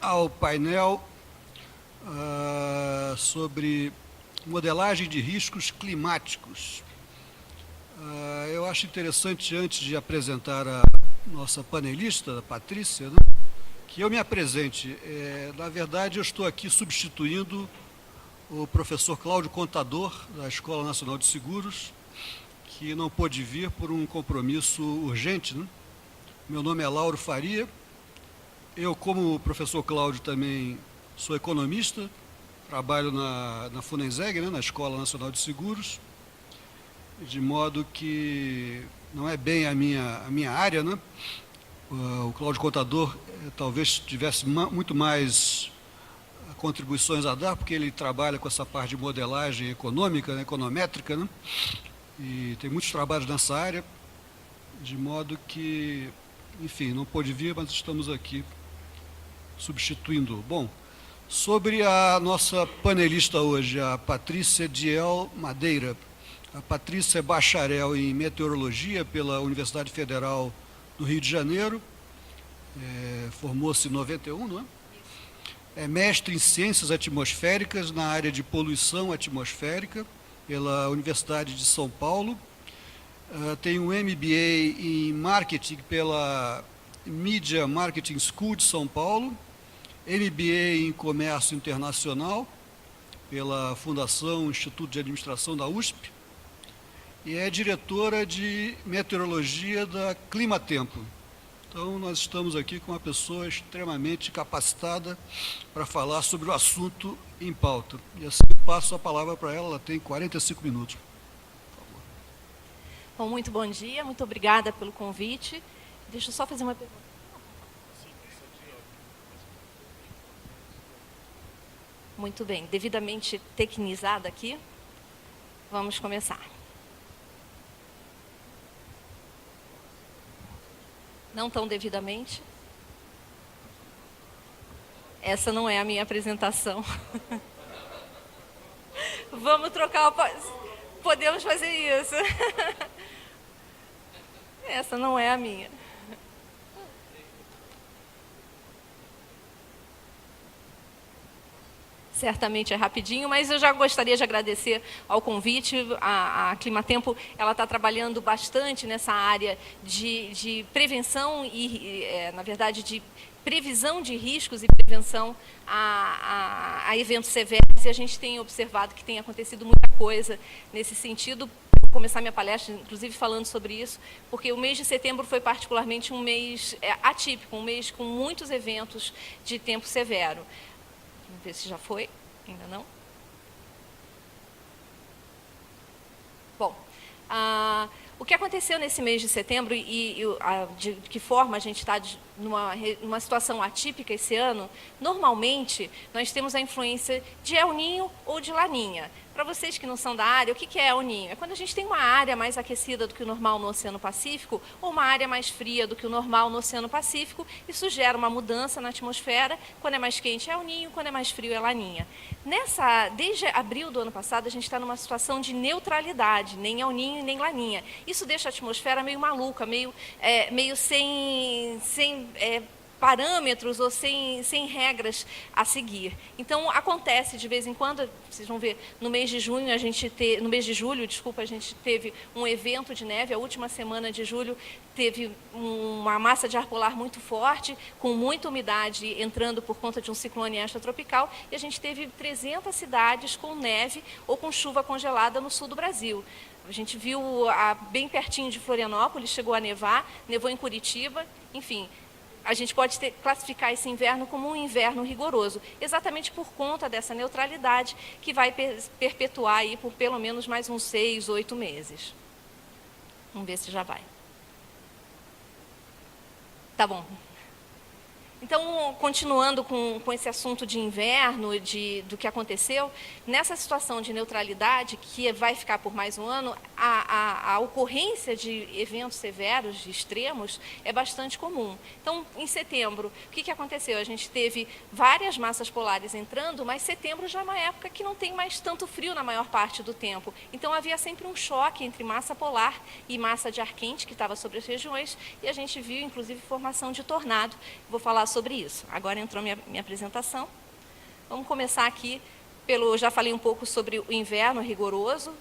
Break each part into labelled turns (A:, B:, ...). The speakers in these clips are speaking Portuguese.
A: ao painel sobre modelagem de riscos climáticos. Eu acho interessante, antes de apresentar a nossa panelista, a Patrícia, né, que eu me apresente. Na verdade, eu estou aqui substituindo o professor Cláudio Contador, da Escola Nacional de Seguros, que não pôde vir por um compromisso urgente, né? Meu nome é Lauro Faria. Eu, como o professor Cláudio, também sou economista, trabalho na Funenseg, né, na Escola Nacional de Seguros, de modo que não é bem a minha área, né? O Cláudio Contador talvez tivesse muito mais contribuições a dar, porque ele trabalha com essa parte de modelagem econômica, né, econométrica, né? E tem muitos trabalhos nessa área, de modo que, enfim, não pôde vir, mas estamos aqui substituindo. Bom, sobre a nossa panelista hoje, a Patrícia Diel Madeira. A Patrícia é bacharel em meteorologia pela Universidade Federal do Rio de Janeiro, formou-se em 91, não é? É mestre em ciências atmosféricas na área de poluição atmosférica pela Universidade de São Paulo. Tem um MBA em marketing pela Media Marketing School de São Paulo, MBA em comércio internacional pela Fundação Instituto de Administração da USP, e é diretora de meteorologia da Climatempo. Então, nós estamos aqui com uma pessoa extremamente capacitada para falar sobre o assunto em pauta. E assim eu passo a palavra para ela tem 45 minutos. Por favor.
B: Bom, muito bom dia, muito obrigada pelo convite. Deixa eu só fazer uma pergunta. Muito bem, devidamente tecnizada aqui, vamos começar. Não tão devidamente. Essa não é a minha apresentação. Vamos trocar. Podemos fazer isso. Essa não é a minha. Certamente é rapidinho, mas eu já gostaria de agradecer ao convite. A Climatempo, ela está trabalhando bastante nessa área de prevenção e, na verdade, de previsão de riscos e prevenção a eventos severos, e a gente tem observado que tem acontecido muita coisa nesse sentido. Vou começar minha palestra, inclusive, falando sobre isso, porque o mês de setembro foi particularmente um mês atípico, um mês com muitos eventos de tempo severo. Vamos ver se já foi. Ainda não? Bom, o que aconteceu nesse mês de setembro de que forma a gente está numa situação atípica esse ano, normalmente nós temos a influência de El Niño ou de Laninha. Para vocês que não são da área, o que é El Niño? É quando a gente tem uma área mais aquecida do que o normal no Oceano Pacífico ou uma área mais fria do que o normal no Oceano Pacífico. Isso gera uma mudança na atmosfera. Quando é mais quente é El Niño, quando é mais frio é Laninha. Desde abril do ano passado, a gente está numa situação de neutralidade, nem El Niño nem Laninha. Isso deixa a atmosfera meio maluca, meio sem parâmetros ou sem regras a seguir. Então, acontece de vez em quando, vocês vão ver, no mês de julho, a gente teve um evento de neve. A última semana de julho teve uma massa de ar polar muito forte, com muita umidade entrando por conta de um ciclone extratropical, e a gente teve 300 cidades com neve ou com chuva congelada no sul do Brasil. A gente viu bem pertinho de Florianópolis, chegou a nevar, nevou em Curitiba, enfim. A gente pode classificar esse inverno como um inverno rigoroso, exatamente por conta dessa neutralidade que vai perpetuar aí por pelo menos mais uns 6, 8 meses. Vamos ver se já vai. Tá bom. Então, continuando com esse assunto de inverno, do que aconteceu, nessa situação de neutralidade, que vai ficar por mais um ano, a ocorrência de eventos severos, de extremos, é bastante comum. Então, em setembro, o que aconteceu? A gente teve várias massas polares entrando, mas setembro já é uma época que não tem mais tanto frio na maior parte do tempo. Então, havia sempre um choque entre massa polar e massa de ar quente que estava sobre as regiões, e a gente viu, inclusive, formação de tornado. Vou falar sobre isso. Agora entrou minha apresentação. Vamos começar aqui pelo... Já falei um pouco sobre o inverno rigoroso,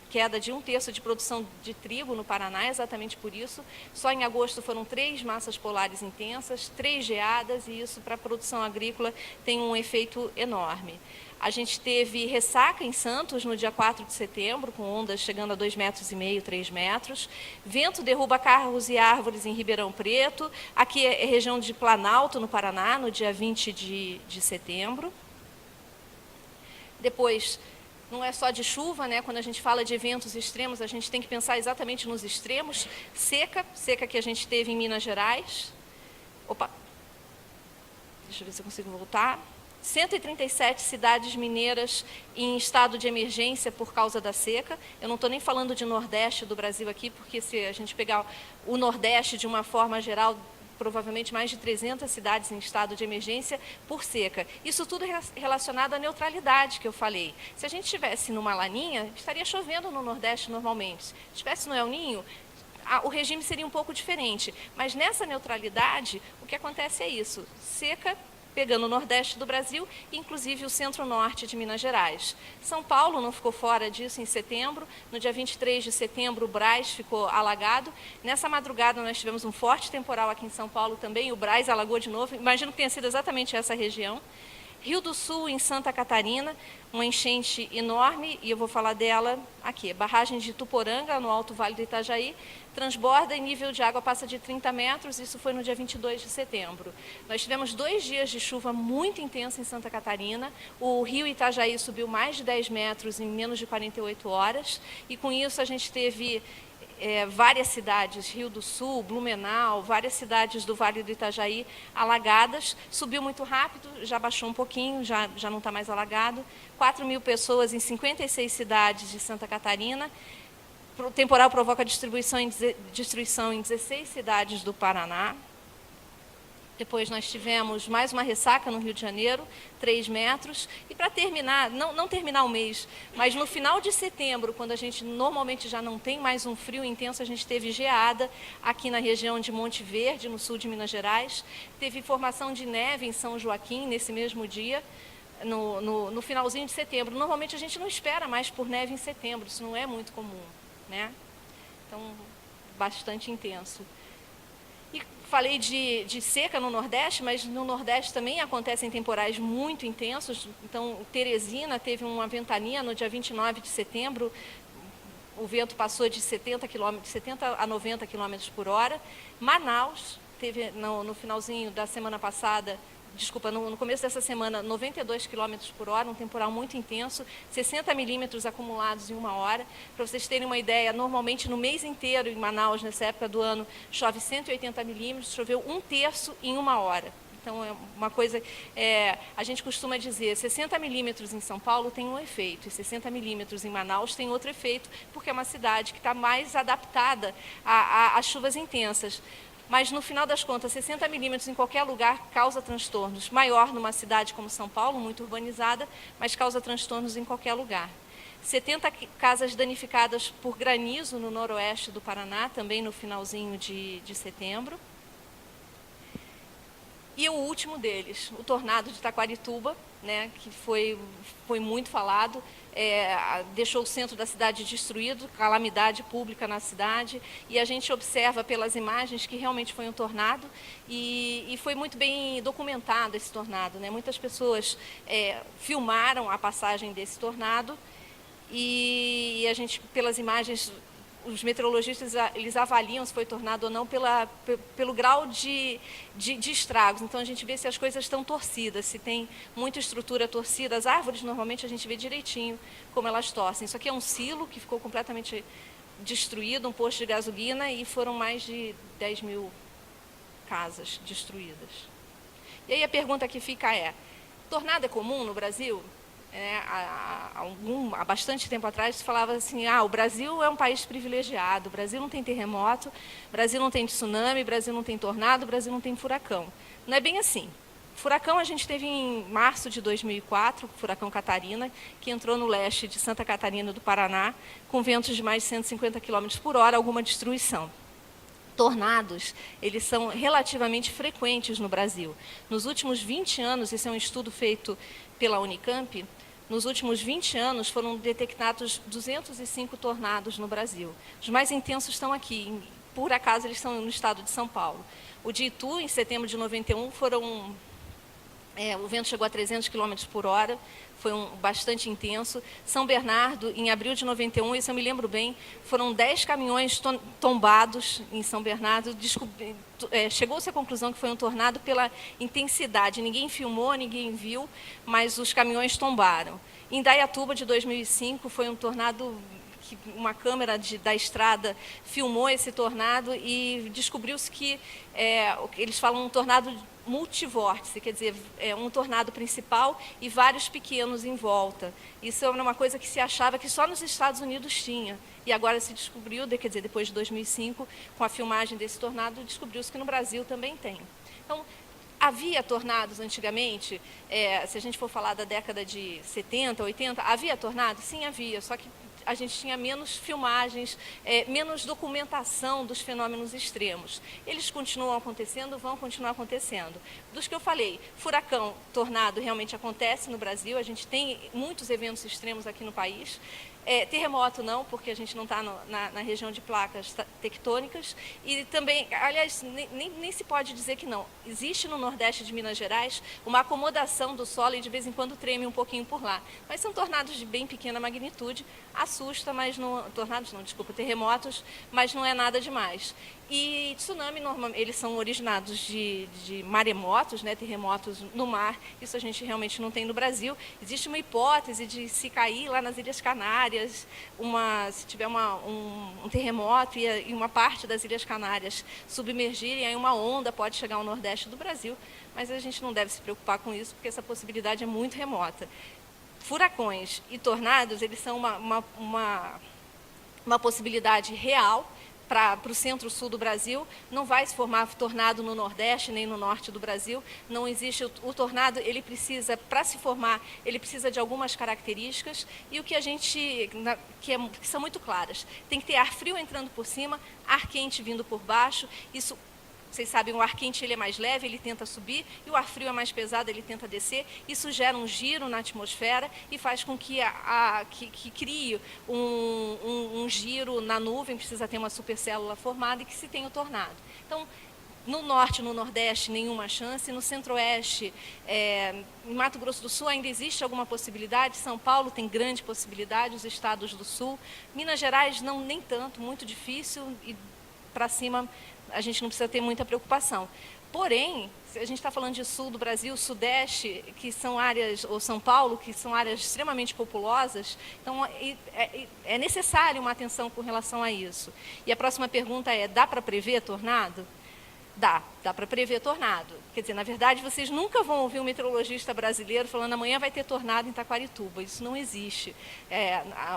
B: queda de 1/3 de produção de trigo no Paraná, exatamente por isso. Só em agosto foram 3 massas polares intensas, 3 geadas, e isso para a produção agrícola tem um efeito enorme. A gente teve ressaca em Santos no dia 4 de setembro, com ondas chegando a 2,5 metros, 3 metros. Vento derruba carros e árvores em Ribeirão Preto. Aqui é região de Planalto, no Paraná, no dia 20 de setembro. Depois... Não é só de chuva, né? Quando a gente fala de eventos extremos, a gente tem que pensar exatamente nos extremos. Seca que a gente teve em Minas Gerais. Opa, deixa eu ver se eu consigo voltar. 137 cidades mineiras em estado de emergência por causa da seca. Eu não estou nem falando de Nordeste do Brasil aqui, porque se a gente pegar o Nordeste de uma forma geral, provavelmente mais de 300 cidades em estado de emergência por seca. Isso tudo relacionado à neutralidade que eu falei. Se a gente estivesse numa laninha, estaria chovendo no Nordeste normalmente. Se estivesse no El Niño, o regime seria um pouco diferente. Mas nessa neutralidade, o que acontece é isso: seca pegando o Nordeste do Brasil, inclusive o Centro-Norte de Minas Gerais. São Paulo não ficou fora disso em setembro. No dia 23 de setembro, o Brás ficou alagado. Nessa madrugada, nós tivemos um forte temporal aqui em São Paulo também. O Brás alagou de novo. Imagino que tenha sido exatamente essa região. Rio do Sul, em Santa Catarina, uma enchente enorme, e eu vou falar dela aqui. Barragem de Ituporanga, no Alto Vale do Itajaí, transborda e nível de água passa de 30 metros, isso foi no dia 22 de setembro. Nós tivemos 2 dias de chuva muito intensa em Santa Catarina, o rio Itajaí subiu mais de 10 metros em menos de 48 horas, e com isso a gente teve... várias cidades, Rio do Sul, Blumenau, várias cidades do Vale do Itajaí alagadas. Subiu muito rápido, já baixou um pouquinho, já não está mais alagado. 4.000 pessoas em 56 cidades de Santa Catarina. O temporal provoca destruição em 16 cidades do Paraná. Depois nós tivemos mais uma ressaca no Rio de Janeiro, 3 metros. E para terminar, não terminar o mês, mas no final de setembro, quando a gente normalmente já não tem mais um frio intenso, a gente teve geada aqui na região de Monte Verde, no sul de Minas Gerais. Teve formação de neve em São Joaquim nesse mesmo dia, no finalzinho de setembro. Normalmente a gente não espera mais por neve em setembro, isso não é muito comum, né? Então, bastante intenso. Falei de seca no Nordeste, mas no Nordeste também acontecem temporais muito intensos. Então, Teresina teve uma ventania no dia 29 de setembro, o vento passou de 70 a 90 km por hora. Manaus teve, no finalzinho da semana passada, no começo dessa semana, 92 km por hora, um temporal muito intenso, 60 milímetros acumulados em 1 hora. Para vocês terem uma ideia, normalmente no mês inteiro em Manaus, nessa época do ano, chove 180 milímetros, choveu 1/3 em 1 hora. Então, é uma coisa, a gente costuma dizer, 60 milímetros em São Paulo tem um efeito, e 60 milímetros em Manaus tem outro efeito, porque é uma cidade que está mais adaptada às chuvas intensas. Mas, no final das contas, 60 milímetros em qualquer lugar causa transtornos. Maior numa cidade como São Paulo, muito urbanizada, mas causa transtornos em qualquer lugar. 70 casas danificadas por granizo no noroeste do Paraná, também no finalzinho de setembro. E o último deles, o tornado de Taquarituba, né, que foi muito falado, deixou o centro da cidade destruído, calamidade pública na cidade, e a gente observa pelas imagens que realmente foi um tornado, e foi muito bem documentado esse tornado, né? Muitas pessoas filmaram a passagem desse tornado, e a gente, pelas imagens, os meteorologistas eles avaliam se foi tornado ou não pelo grau de estragos. Então, a gente vê se as coisas estão torcidas, se tem muita estrutura torcida. As árvores, normalmente, a gente vê direitinho como elas torcem. Isso aqui é um silo que ficou completamente destruído, um posto de gasolina, e foram mais de 10.000 casas destruídas. E aí a pergunta que fica é, tornado é comum no Brasil? Há bastante tempo atrás se falava assim, o Brasil é um país privilegiado, o Brasil não tem terremoto, o Brasil não tem tsunami, o Brasil não tem tornado, o Brasil não tem furacão. Não é bem assim. Furacão a gente teve em março de 2004, o furacão Catarina, que entrou no leste de Santa Catarina do Paraná, com ventos de mais de 150 km por hora, alguma destruição. tornados, eles são relativamente frequentes no Brasil. Nos últimos 20 anos, esse é um estudo feito pela Unicamp, nos últimos 20 anos foram detectados 205 tornados no Brasil. Os mais intensos estão aqui, por acaso eles estão no estado de São Paulo. O de Itu, em setembro de 91, o vento chegou a 300 km por hora, foi bastante intenso. São Bernardo, em abril de 91, isso eu me lembro bem, foram 10 caminhões tombados em São Bernardo. Chegou-se à conclusão que foi um tornado pela intensidade. Ninguém filmou, ninguém viu, mas os caminhões tombaram. Em Indaiatuba, de 2005, foi um tornado que uma câmera da estrada filmou esse tornado e descobriu-se que, eles falam, um tornado multivórtice, quer dizer, um tornado principal e vários pequenos em volta. Isso é uma coisa que se achava que só nos Estados Unidos tinha, e agora se descobriu, quer dizer, depois de 2005, com a filmagem desse tornado, descobriu-se que no Brasil também tem. Então, havia tornados antigamente, se a gente for falar da década de 70, 80, havia tornado? Sim, havia, só que a gente tinha menos filmagens, menos documentação dos fenômenos extremos. Eles continuam acontecendo, vão continuar acontecendo. Dos que eu falei, furacão, tornado realmente acontece no Brasil, a gente tem muitos eventos extremos aqui no país. Terremoto não, porque a gente não está na região de placas tectônicas. E também, aliás, nem se pode dizer que não. Existe no Nordeste de Minas Gerais uma acomodação do solo e de vez em quando treme um pouquinho por lá. Mas são tornados de bem pequena magnitude, assusta, mas não... terremotos, mas não é nada demais. E tsunami, normalmente, eles são originados de maremotos, né, terremotos no mar. Isso a gente realmente não tem no Brasil. Existe uma hipótese de se cair lá nas Ilhas Canárias, se tiver um terremoto e uma parte das Ilhas Canárias submergirem, aí uma onda pode chegar ao Nordeste do Brasil, mas a gente não deve se preocupar com isso, porque essa possibilidade é muito remota. Furacões e tornados, eles são uma possibilidade real para o centro-sul do Brasil. Não vai se formar tornado no Nordeste nem no Norte do Brasil. Não existe o tornado, ele precisa, para se formar, ele precisa de algumas características, e o que a gente, que são muito claras. Tem que ter ar frio entrando por cima, ar quente vindo por baixo. Isso, vocês sabem, o ar quente ele é mais leve, ele tenta subir, e o ar frio é mais pesado, ele tenta descer. Isso gera um giro na atmosfera e faz com que crie um giro na nuvem, precisa ter uma supercélula formada e que se tenha o tornado. Então, no Norte, no Nordeste, nenhuma chance. No Centro-Oeste, em Mato Grosso do Sul ainda existe alguma possibilidade. São Paulo tem grande possibilidade, os estados do Sul. Minas Gerais, não, nem tanto, muito difícil, e para cima a gente não precisa ter muita preocupação. Porém, se a gente está falando de sul do Brasil, sudeste, que são áreas, ou São Paulo, que são áreas extremamente populosas, então é necessário uma atenção com relação a isso. E a próxima pergunta é, dá para prever tornado? Dá para prever tornado. Quer dizer, na verdade, vocês nunca vão ouvir um meteorologista brasileiro falando amanhã vai ter tornado em Taquarituba. Isso não existe.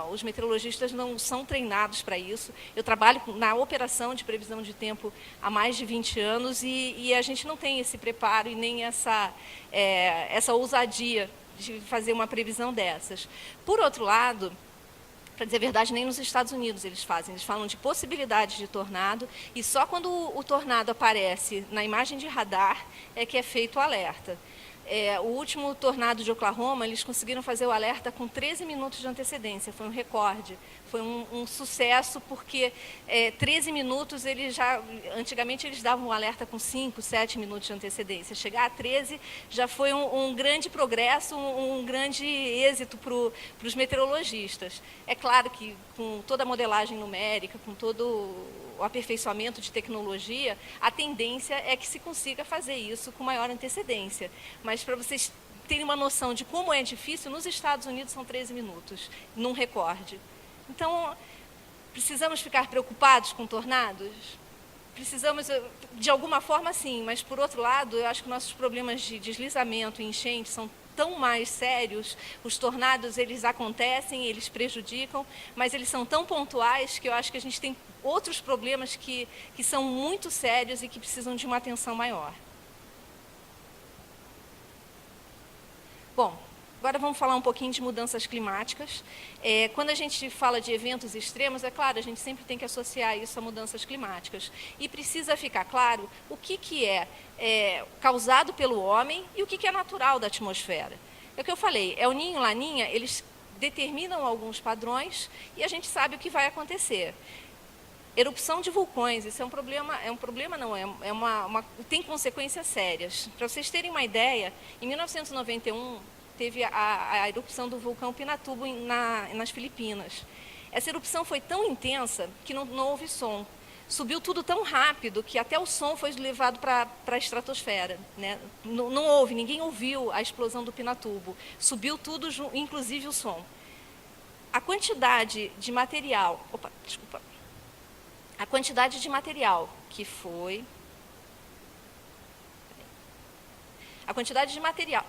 B: Os meteorologistas não são treinados para isso. Eu trabalho na operação de previsão de tempo há mais de 20 anos e a gente não tem esse preparo e nem essa ousadia de fazer uma previsão dessas. Por outro lado, para dizer a verdade, nem nos Estados Unidos eles fazem. Eles falam de possibilidades de tornado e só quando o tornado aparece na imagem de radar é que é feito o alerta. O último tornado de Oklahoma, eles conseguiram fazer o alerta com 13 minutos de antecedência, foi um recorde. Foi um sucesso porque 13 minutos, antigamente eles davam o alerta com 5, 7 minutos de antecedência. Chegar a 13 já foi um grande progresso, um grande êxito para os meteorologistas. É claro que com toda a modelagem numérica, com todo o aperfeiçoamento de tecnologia, a tendência é que se consiga fazer isso com maior antecedência. Mas para vocês terem uma noção de como é difícil, nos Estados Unidos são 13 minutos, num recorde. Então, precisamos ficar preocupados com tornados? Precisamos, de alguma forma, sim, mas, por outro lado, eu acho que nossos problemas de deslizamento e enchente são tão mais sérios. Os tornados, eles acontecem, eles prejudicam, mas eles são tão pontuais que eu acho que a gente tem outros problemas que são muito sérios e que precisam de uma atenção maior. Bom, Agora vamos falar um pouquinho de mudanças climáticas. Quando a gente fala de eventos extremos, é claro, a gente sempre tem que associar isso a mudanças climáticas. E precisa ficar claro o que é causado pelo homem e o que é natural da atmosfera. É o que eu falei, El Niño e Laninha, eles determinam alguns padrões e a gente sabe o que vai acontecer. Erupção de vulcões, isso é um problema não, tem consequências sérias. Para vocês terem uma ideia, em 1991 teve a erupção do vulcão Pinatubo nas Filipinas. Essa erupção foi tão intensa que não houve som. Subiu tudo tão rápido que até o som foi levado para a estratosfera, né? Não houve, ninguém ouviu a explosão do Pinatubo. Subiu tudo, inclusive o som. A quantidade de material... A quantidade de material que foi... A quantidade de material...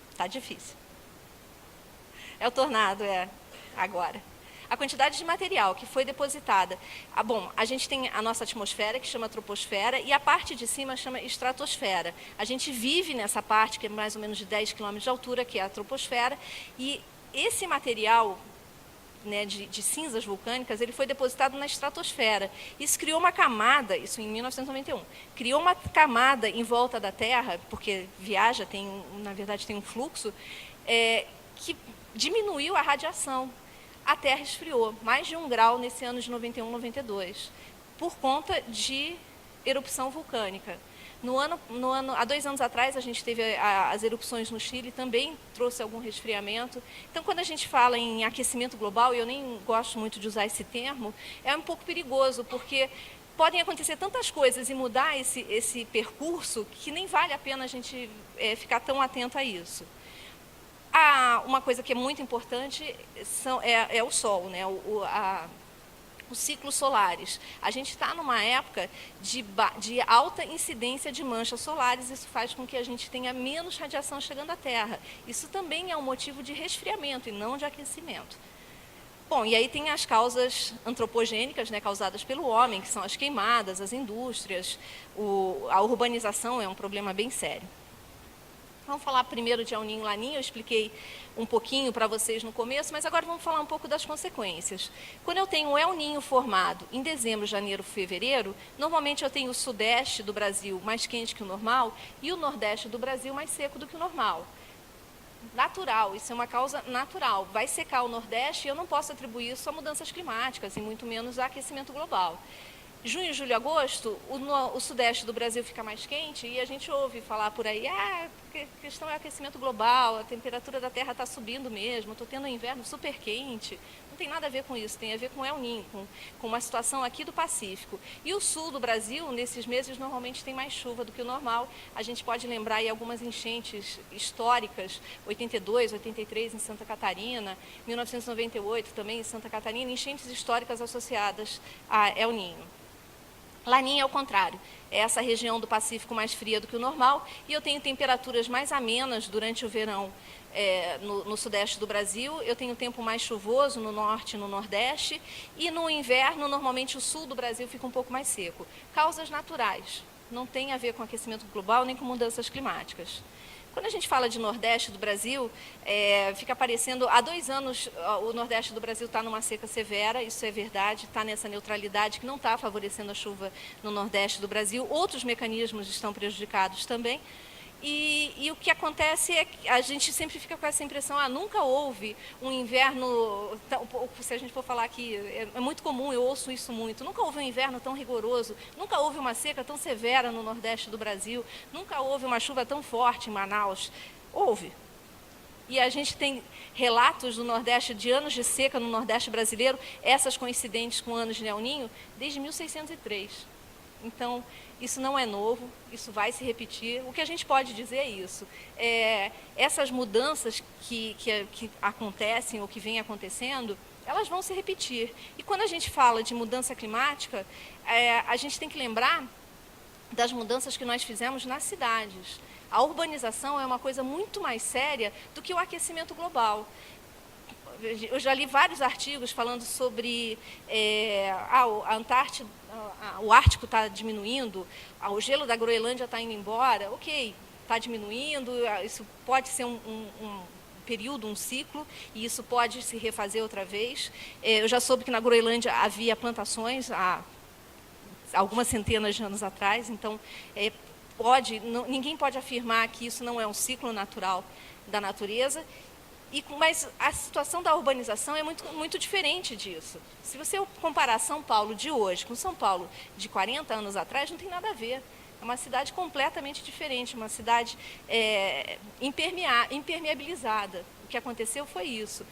B: Está difícil. É o tornado, agora. A quantidade de material que foi depositada... bom, a gente tem a nossa atmosfera, que chama troposfera, e a parte de cima chama estratosfera. A gente vive nessa parte, que é mais ou menos de 10 km de altura, que é a troposfera, e esse material... né, de cinzas vulcânicas, ele foi depositado na estratosfera. Isso criou uma camada, isso em 1991, criou uma camada em volta da Terra, porque viaja, na verdade tem um fluxo, que diminuiu a radiação. A Terra esfriou mais de 1 grau nesse ano de 91, 92, por conta de erupção vulcânica. Há 2 anos atrás, a gente teve as erupções no Chile, também trouxe algum resfriamento. Então, quando a gente fala em aquecimento global, e eu nem gosto muito de usar esse termo, é um pouco perigoso, porque podem acontecer tantas coisas e mudar esse percurso que nem vale a pena a gente ficar tão atento a isso. Uma coisa que é muito importante é o Sol, né? Os ciclos solares. A gente está numa época de alta incidência de manchas solares, isso faz com que a gente tenha menos radiação chegando à Terra. Isso também é um motivo de resfriamento e não de aquecimento. Bom, e aí tem as causas antropogênicas, né, causadas pelo homem, que são as queimadas, as indústrias, a urbanização é um problema bem sério. Vamos falar primeiro de El Niño e Laninha, eu expliquei um pouquinho para vocês no começo, mas agora vamos falar um pouco das consequências. Quando eu tenho um El Niño formado em dezembro, janeiro, fevereiro, normalmente eu tenho o sudeste do Brasil mais quente que o normal e o nordeste do Brasil mais seco do que o normal. Natural, isso é uma causa natural. Vai secar o nordeste e eu não posso atribuir isso a mudanças climáticas e muito menos a aquecimento global. Junho, julho, agosto, o sudeste do Brasil fica mais quente e a gente ouve falar por aí, a questão é aquecimento global, a temperatura da Terra está subindo mesmo, estou tendo um inverno super quente. Não tem nada a ver com isso, tem a ver com El Niño, com uma situação aqui do Pacífico. E o sul do Brasil, nesses meses, normalmente tem mais chuva do que o normal. A gente pode lembrar aí algumas enchentes históricas, 82, 83 em Santa Catarina, 1998 também em Santa Catarina, enchentes históricas associadas a El Niño. Laninha é o contrário, é essa região do Pacífico mais fria do que o normal, e eu tenho temperaturas mais amenas durante o verão no sudeste do Brasil, eu tenho tempo mais chuvoso no norte e no nordeste, e no inverno, normalmente o sul do Brasil fica um pouco mais seco. Causas naturais, não tem a ver com aquecimento global nem com mudanças climáticas. Quando a gente fala de Nordeste do Brasil, fica parecendo... Há 2 anos o Nordeste do Brasil está numa seca severa, isso é verdade, está nessa neutralidade que não está favorecendo a chuva no Nordeste do Brasil. Outros mecanismos estão prejudicados também. E o que acontece é que a gente sempre fica com essa impressão, nunca houve um inverno, se a gente for falar aqui, é muito comum, eu ouço isso muito, nunca houve um inverno tão rigoroso, nunca houve uma seca tão severa no Nordeste do Brasil, nunca houve uma chuva tão forte em Manaus. Houve. E a gente tem relatos do Nordeste, de anos de seca no Nordeste brasileiro, essas coincidentes com anos de El Niño, desde 1603. Então, isso não é novo, isso vai se repetir. O que a gente pode dizer é isso. Essas mudanças que acontecem ou que vêm acontecendo, elas vão se repetir. E quando a gente fala de mudança climática, a gente tem que lembrar das mudanças que nós fizemos nas cidades. A urbanização é uma coisa muito mais séria do que o aquecimento global. Eu já li vários artigos falando sobre a Antártida, o Ártico está diminuindo, o gelo da Groenlândia está indo embora. Ok, está diminuindo, isso pode ser um período, um ciclo, e isso pode se refazer outra vez. Eu já soube que na Groenlândia havia plantações há algumas centenas de anos atrás, então ninguém pode afirmar que isso não é um ciclo natural da natureza. Mas a situação da urbanização é muito diferente disso. Se você comparar São Paulo de hoje com São Paulo de 40 anos atrás, não tem nada a ver. É uma cidade completamente diferente, uma cidade impermeabilizada. O que aconteceu foi isso.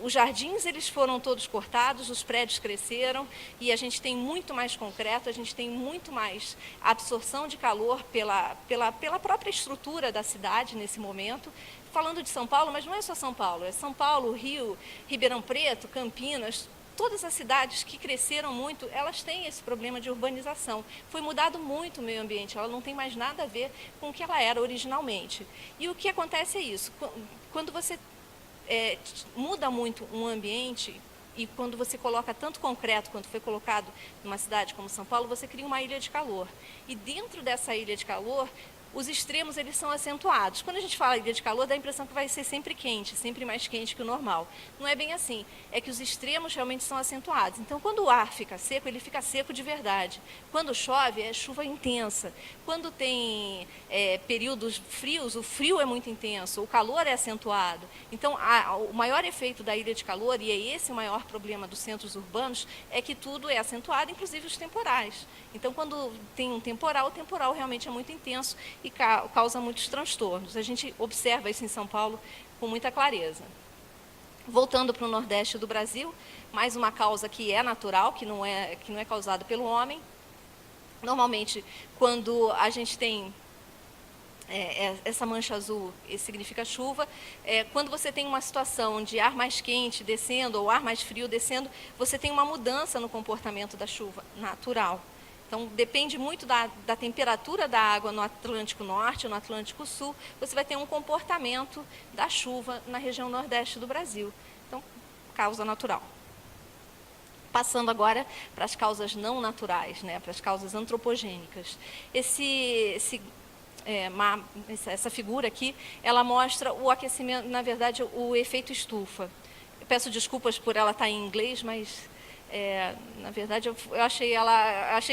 B: Os jardins eles foram todos cortados, os prédios cresceram e a gente tem muito mais concreto, a gente tem muito mais absorção de calor pela própria estrutura da cidade nesse momento. Falando de São Paulo, mas não é só São Paulo, é São Paulo, Rio, Ribeirão Preto, Campinas, todas as cidades que cresceram muito, elas têm esse problema de urbanização. Foi mudado muito o meio ambiente, ela não tem mais nada a ver com o que ela era originalmente. E o que acontece é isso, quando você muda muito um ambiente e quando você coloca tanto concreto quanto foi colocado numa cidade como São Paulo, você cria uma ilha de calor. E dentro dessa ilha de calor, os extremos eles são acentuados. Quando a gente fala ilha de calor, dá a impressão que vai ser sempre quente, sempre mais quente que o normal. Não é bem assim. É que os extremos realmente são acentuados. Então, quando o ar fica seco, ele fica seco de verdade. Quando chove, é chuva intensa. Quando tem períodos frios, o frio é muito intenso, o calor é acentuado. Então, o maior efeito da ilha de calor, e é esse o maior problema dos centros urbanos, é que tudo é acentuado, inclusive os temporais. Então, quando tem um temporal, o temporal realmente é muito intenso e causa muitos transtornos. A gente observa isso em São Paulo com muita clareza. Voltando para o Nordeste do Brasil, mais uma causa que é natural, que não é causada pelo homem. Normalmente, quando a gente tem essa mancha azul, isso significa chuva. Quando você tem uma situação de ar mais quente descendo ou ar mais frio descendo, você tem uma mudança no comportamento da chuva natural. Então, depende muito da temperatura da água no Atlântico Norte ou no Atlântico Sul, você vai ter um comportamento da chuva na região Nordeste do Brasil. Então, causa natural. Passando agora para as causas não naturais, né, para as causas antropogênicas. Essa figura aqui, ela mostra o aquecimento, na verdade, o efeito estufa. Eu peço desculpas por ela estar em inglês, mas... na verdade, eu achei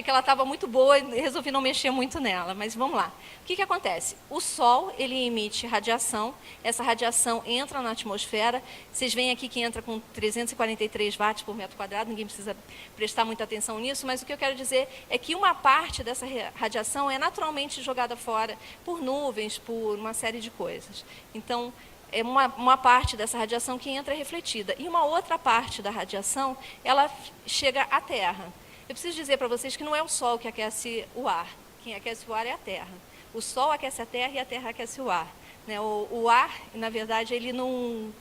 B: que ela estava muito boa e resolvi não mexer muito nela, mas vamos lá. O que acontece? O Sol, ele emite radiação, essa radiação entra na atmosfera, vocês veem aqui que entra com 343 watts por metro quadrado, ninguém precisa prestar muita atenção nisso, mas o que eu quero dizer é que uma parte dessa radiação é naturalmente jogada fora por nuvens, por uma série de coisas. Então, é uma parte dessa radiação que entra refletida. E uma outra parte da radiação, ela chega à Terra. Eu preciso dizer para vocês que não é o Sol que aquece o ar. Quem aquece o ar é a Terra. O Sol aquece a Terra e a Terra aquece o ar. Né? O ar, na verdade, ele não...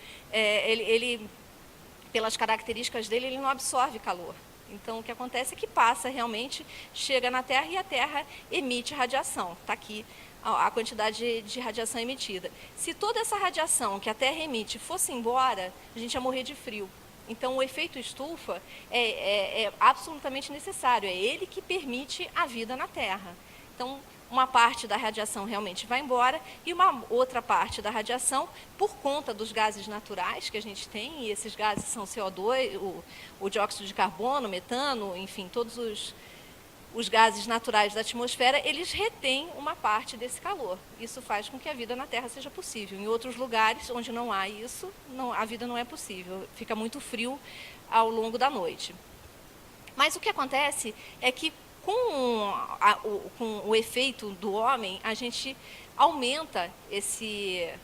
B: pelas características dele, ele não absorve calor. Então, o que acontece é que passa realmente, chega na Terra e a Terra emite radiação. Está aqui a quantidade de radiação emitida. Se toda essa radiação que a Terra emite fosse embora, a gente ia morrer de frio. Então, o efeito estufa é absolutamente necessário, é ele que permite a vida na Terra. Então, uma parte da radiação realmente vai embora e uma outra parte da radiação, por conta dos gases naturais que a gente tem, e esses gases são CO2, o dióxido de carbono, metano, enfim, todos os gases naturais da atmosfera, eles retêm uma parte desse calor. Isso faz com que a vida na Terra seja possível. Em outros lugares onde não há isso, a vida não é possível. Fica muito frio ao longo da noite. Mas o que acontece é que com o efeito do homem, a gente aumenta esses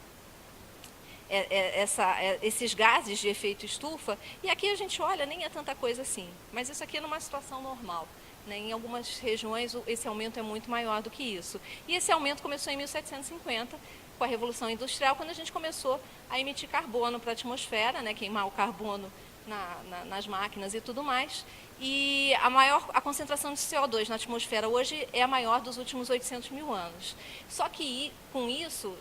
B: gases de efeito estufa, e aqui a gente olha, nem é tanta coisa assim, mas isso aqui é numa situação normal. Né? Em algumas regiões, esse aumento é muito maior do que isso. E esse aumento começou em 1750, com a Revolução Industrial, quando a gente começou a emitir carbono para a atmosfera, né? Queimar o carbono nas máquinas e tudo mais. E a concentração de CO2 na atmosfera hoje é a maior dos últimos 800 mil anos. Só que, com isso,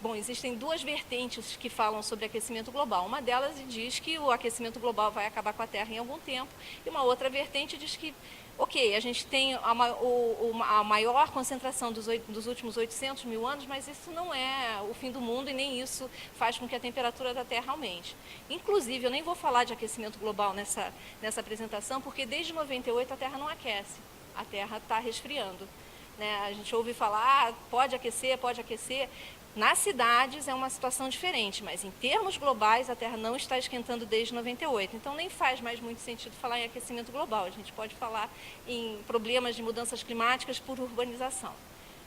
B: Bom, existem duas vertentes que falam sobre aquecimento global. Uma delas diz que o aquecimento global vai acabar com a Terra em algum tempo, e uma outra vertente diz que, ok, a gente tem a maior concentração dos últimos 800 mil anos, mas isso não é o fim do mundo e nem isso faz com que a temperatura da Terra aumente. Inclusive, eu nem vou falar de aquecimento global nessa apresentação, porque desde 98 a Terra não aquece, a Terra está resfriando. Né? A gente ouve falar, pode aquecer, pode aquecer. Nas cidades é uma situação diferente, mas em termos globais a Terra não está esquentando desde 98. Então nem faz mais muito sentido falar em aquecimento global. A gente pode falar em problemas de mudanças climáticas por urbanização.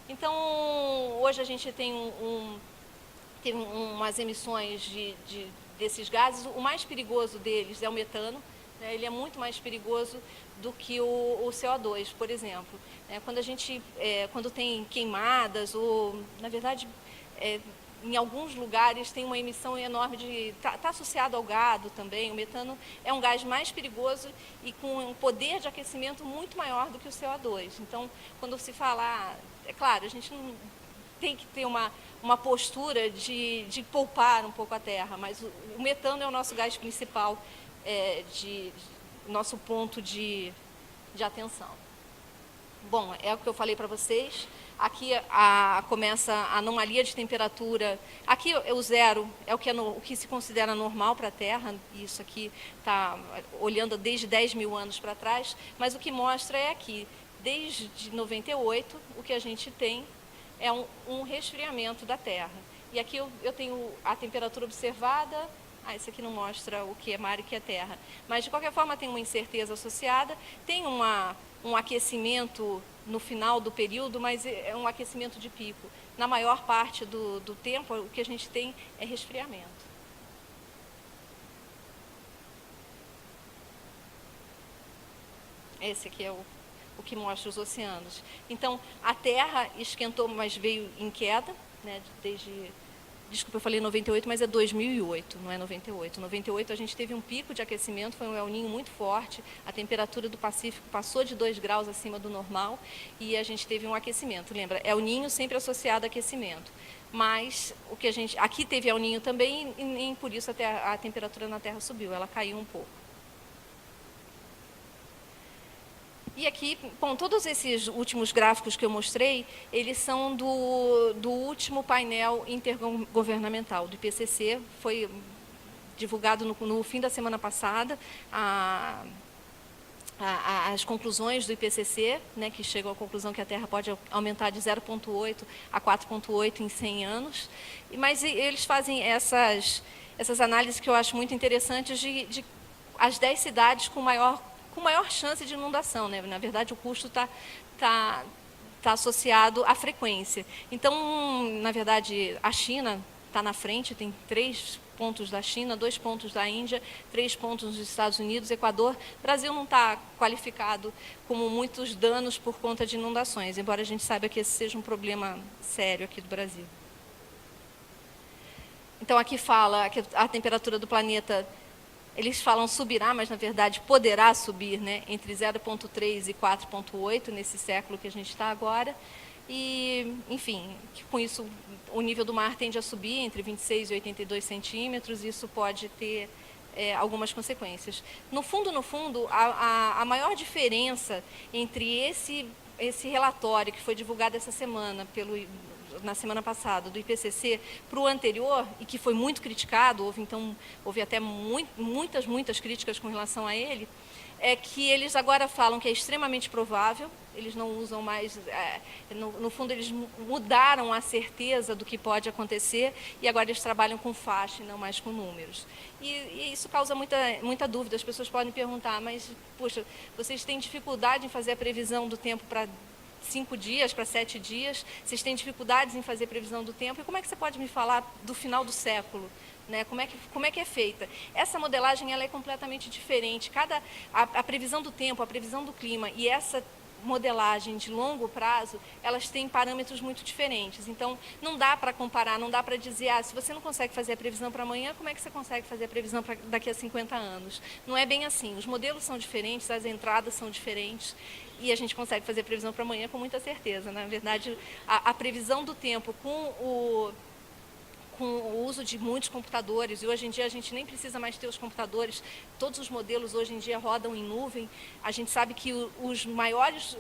B: Então hoje a gente tem umas emissões desses gases. O mais perigoso deles é o metano. Né? Ele é muito mais perigoso do que o CO2, por exemplo. Quando tem queimadas ou, na verdade, em alguns lugares tem uma emissão enorme está associado ao gado também. O metano é um gás mais perigoso e com um poder de aquecimento muito maior do que o CO2. Então, quando se fala, é claro, a gente não tem que ter uma postura de poupar um pouco a terra, mas o metano é o nosso gás principal, nosso ponto de atenção. Bom, é o que eu falei para vocês. Aqui começa a anomalia de temperatura. Aqui o zero é o que se considera normal para a Terra. Isso aqui está olhando desde 10 mil anos para trás. Mas o que mostra é aqui, desde 98, o que a gente tem é um resfriamento da Terra. E aqui eu tenho a temperatura observada. Esse aqui não mostra o que é mar e o que é terra. Mas, de qualquer forma, tem uma incerteza associada. Tem um aquecimento no final do período, mas é um aquecimento de pico. Na maior parte do tempo, o que a gente tem é resfriamento. Esse aqui é o que mostra os oceanos. Então, a Terra esquentou, mas veio em queda, né, Desculpa, eu falei 98, mas é 2008, não é 98. Em 98 a gente teve um pico de aquecimento, foi um El Niño muito forte, a temperatura do Pacífico passou de 2 graus acima do normal e a gente teve um aquecimento. Lembra, El Niño sempre associado a aquecimento. Mas aqui teve El Niño também e por isso a temperatura na Terra subiu, ela caiu um pouco. E aqui, bom, todos esses últimos gráficos que eu mostrei, eles são do último painel intergovernamental, do IPCC, foi divulgado no fim da semana passada, as conclusões do IPCC, né, que chegam à conclusão que a Terra pode aumentar de 0,8 a 4,8 em 100 anos, mas eles fazem essas análises que eu acho muito interessantes de as 10 cidades com maior chance de inundação, né? Na verdade, o custo está associado à frequência. Então, na verdade, a China está na frente, tem 3 pontos da China, 2 pontos da Índia, 3 pontos dos Estados Unidos, Equador. O Brasil não está qualificado como muitos danos por conta de inundações, embora a gente saiba que esse seja um problema sério aqui do Brasil. Então, aqui fala que a temperatura do planeta, eles falam subirá, mas na verdade poderá subir, né, entre 0,3 e 4,8 nesse século que a gente está agora. E, enfim, com isso o nível do mar tende a subir entre 26 e 82 centímetros, e isso pode ter algumas consequências. No fundo, a maior diferença entre esse relatório que foi divulgado essa semana na semana passada, do IPCC, para o anterior, e que foi muito criticado, houve até muitas críticas com relação a ele, é que eles agora falam que é extremamente provável, eles não usam mais, no fundo eles mudaram a certeza do que pode acontecer, e agora eles trabalham com faixa e não mais com números. E isso causa muita dúvida, as pessoas podem perguntar, mas, puxa, vocês têm dificuldade em fazer a previsão do tempo para 5 dias, para 7 dias, vocês têm dificuldades em fazer previsão do tempo, e como é que você pode me falar do final do século? Né? Como é que é feita? Essa modelagem ela é completamente diferente. A previsão do tempo, a previsão do clima e essa modelagem de longo prazo, elas têm parâmetros muito diferentes. Então, não dá para comparar, não dá para dizer, se você não consegue fazer a previsão para amanhã, como é que você consegue fazer a previsão para daqui a 50 anos? Não é bem assim. Os modelos são diferentes, as entradas são diferentes, e a gente consegue fazer a previsão para amanhã com muita certeza. Na verdade, a previsão do tempo com com o uso de muitos computadores, e hoje em dia a gente nem precisa mais ter os computadores, todos os modelos hoje em dia rodam em nuvem. A gente sabe que os maiores,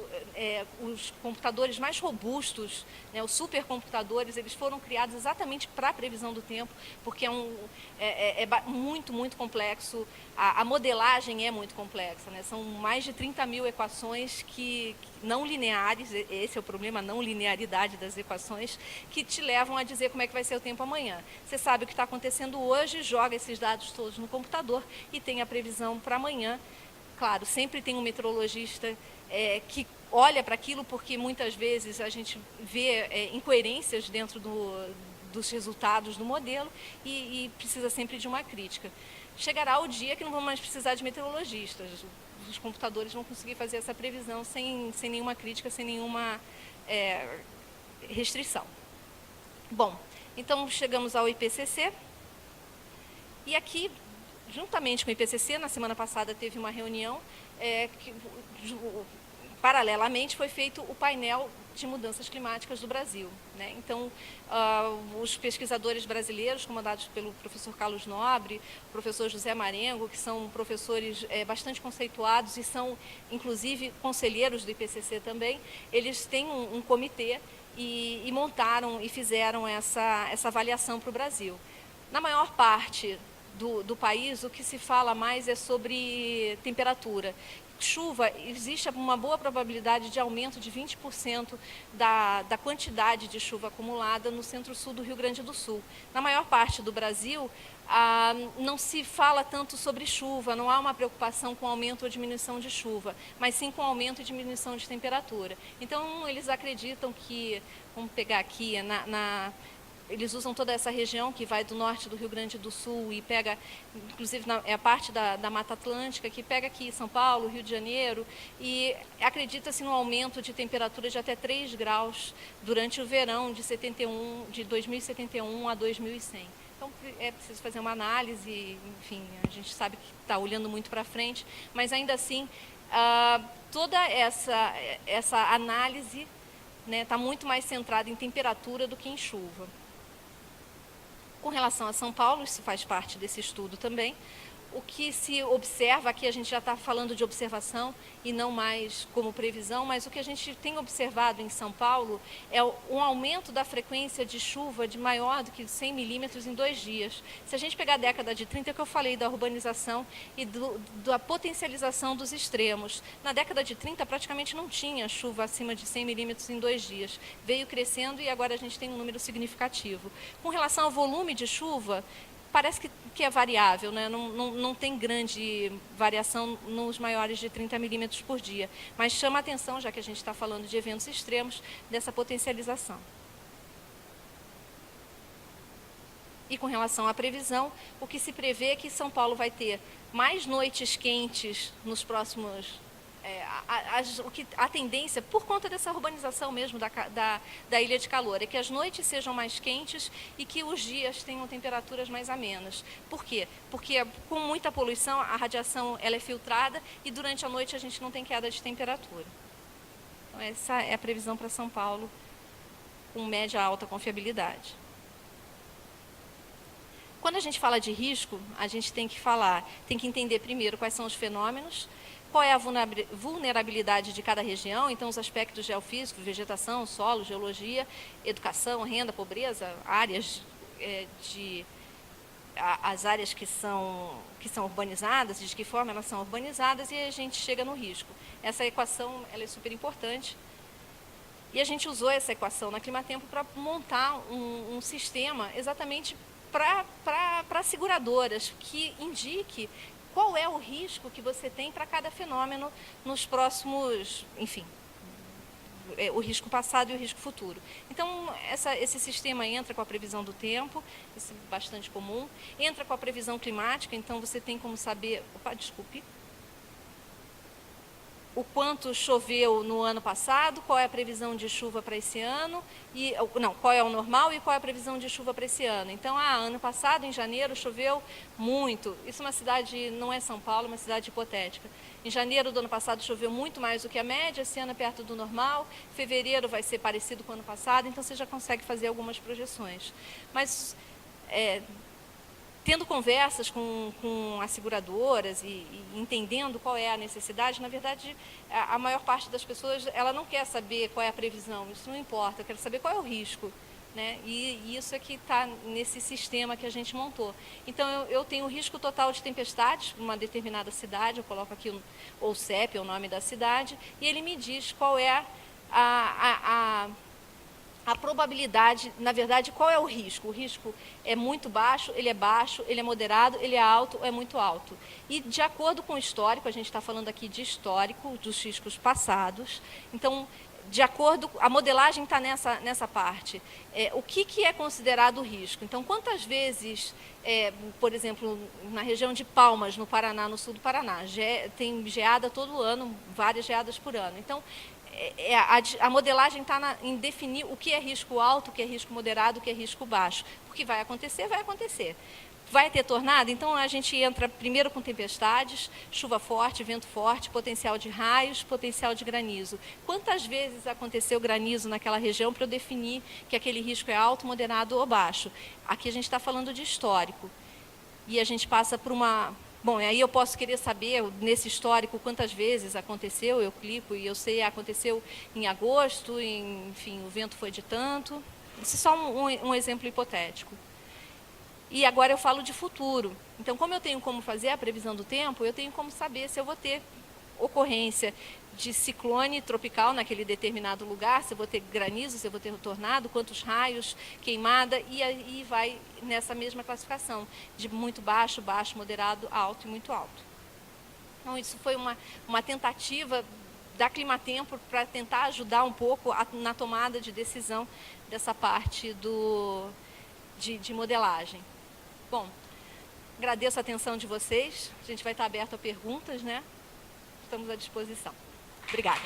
B: os computadores mais robustos, né, os supercomputadores, eles foram criados exatamente para a previsão do tempo, porque é muito, muito complexo, a modelagem é muito complexa, né? São mais de 30 mil equações que não lineares, esse é o problema, a não linearidade das equações, que te levam a dizer como é que vai ser o tempo amanhã. Você sabe o que está acontecendo hoje, joga esses dados todos no computador e tem a previsão para amanhã. Claro, sempre tem um meteorologista que olha para aquilo, porque muitas vezes a gente vê incoerências dentro dos resultados do modelo e precisa sempre de uma crítica. Chegará o dia que não vamos mais precisar de meteorologistas. Os computadores vão conseguir fazer essa previsão sem nenhuma crítica, sem nenhuma restrição. Bom, então chegamos ao IPCC. E aqui, juntamente com o IPCC, na semana passada teve uma reunião que, paralelamente, foi feito o painel de mudanças climáticas do Brasil, né? Então, os pesquisadores brasileiros, comandados pelo professor Carlos Nobre, o professor José Marengo, que são professores bastante conceituados e são, inclusive, conselheiros do IPCC também, eles têm um comitê e montaram e fizeram essa avaliação para o Brasil. Na maior parte do país, o que se fala mais é sobre temperatura. Chuva, existe uma boa probabilidade de aumento de 20% da quantidade de chuva acumulada no centro-sul do Rio Grande do Sul. Na maior parte do Brasil, não se fala tanto sobre chuva, não há uma preocupação com aumento ou diminuição de chuva, mas sim com aumento e diminuição de temperatura. Então, eles acreditam que, vamos pegar aqui, eles usam toda essa região que vai do norte do Rio Grande do Sul e pega, inclusive, a parte da Mata Atlântica, que pega aqui São Paulo, Rio de Janeiro, e acredita-se no aumento de temperatura de até 3 graus durante o verão de 2071 a 2100. Então, é preciso fazer uma análise, enfim, a gente sabe que está olhando muito para frente, mas ainda assim, toda essa análise está muito mais centrada em temperatura do que em chuva. Com relação a São Paulo, isso faz parte desse estudo também. O que se observa, aqui a gente já está falando de observação e não mais como previsão, mas o que a gente tem observado em São Paulo é um aumento da frequência de chuva de maior do que 100 milímetros em 2 dias. Se a gente pegar a década de 30, que eu falei da urbanização e da potencialização dos extremos, na década de 30 praticamente não tinha chuva acima de 100 milímetros em 2 dias. Veio crescendo e agora a gente tem um número significativo. Com relação ao volume de chuva, parece que é variável, né? Não tem grande variação nos maiores de 30 milímetros por dia, mas chama a atenção, já que a gente está falando de eventos extremos, dessa potencialização. E com relação à previsão, o que se prevê é que São Paulo vai ter mais noites quentes nos próximos... a tendência, por conta dessa urbanização mesmo da ilha de calor, é que as noites sejam mais quentes e que os dias tenham temperaturas mais amenas. Por quê? Porque com muita poluição, a radiação ela é filtrada e durante a noite a gente não tem queda de temperatura. Então, essa é a previsão para São Paulo, com média alta confiabilidade. Quando a gente fala de risco, a gente tem que entender primeiro quais são os fenômenos, qual é a vulnerabilidade de cada região, então os aspectos geofísicos, vegetação, solo, geologia, educação, renda, pobreza, áreas as áreas que são urbanizadas, de que forma elas são urbanizadas, e a gente chega no risco. Essa equação ela é super importante, e a gente usou essa equação na Climatempo para montar um sistema exatamente para seguradoras, que indique qual é o risco que você tem para cada fenômeno nos próximos, enfim, o risco passado e o risco futuro. Então, esse sistema entra com a previsão do tempo, isso é bastante comum, entra com a previsão climática, então você tem como saber, o quanto choveu no ano passado, qual é a previsão de chuva para esse ano, qual é o normal e qual é a previsão de chuva para esse ano. Então, ano passado, em janeiro, choveu muito. Isso é uma cidade, não é São Paulo, é uma cidade hipotética. Em janeiro do ano passado choveu muito mais do que a média, esse ano é perto do normal, fevereiro vai ser parecido com o ano passado, então você já consegue fazer algumas projeções. Mas tendo conversas com as seguradoras e entendendo qual é a necessidade, na verdade, a maior parte das pessoas ela não quer saber qual é a previsão, isso não importa, quer saber qual é o risco. Né? E isso é que está nesse sistema que a gente montou. Então, eu tenho o risco total de tempestades para uma determinada cidade, eu coloco aqui o CEP, é o nome da cidade, e ele me diz qual é a probabilidade, na verdade, qual é o risco? O risco é muito baixo, ele é moderado, ele é alto, é muito alto. E de acordo com o histórico, a gente está falando aqui de histórico, dos riscos passados, então, de acordo, a modelagem está nessa parte. O que é considerado risco? Então, quantas vezes, por exemplo, na região de Palmas, no Paraná, no sul do Paraná, tem geada todo ano, várias geadas por ano. Então, a modelagem está em definir o que é risco alto, o que é risco moderado, o que é risco baixo. Porque vai acontecer, vai acontecer. Vai ter tornado? Então a gente entra primeiro com tempestades, chuva forte, vento forte, potencial de raios, potencial de granizo. Quantas vezes aconteceu granizo naquela região para eu definir que aquele risco é alto, moderado ou baixo? Aqui a gente está falando de histórico. E a gente passa por uma... Bom, aí eu posso querer saber, nesse histórico, quantas vezes aconteceu, eu clico e eu sei, aconteceu em agosto, enfim, o vento foi de tanto. Isso é só um exemplo hipotético. E agora eu falo de futuro. Então, como eu tenho como fazer a previsão do tempo, eu tenho como saber se eu vou ter ocorrência de ciclone tropical naquele determinado lugar, se eu vou ter granizo, se eu vou ter tornado, quantos raios, queimada, e aí vai nessa mesma classificação, de muito baixo, baixo, moderado, alto e muito alto. Então, isso foi uma tentativa da Climatempo para tentar ajudar um pouco na tomada de decisão dessa parte de modelagem. Bom, agradeço a atenção de vocês, a gente vai estar aberto a perguntas, né? Estamos à disposição. Obrigada.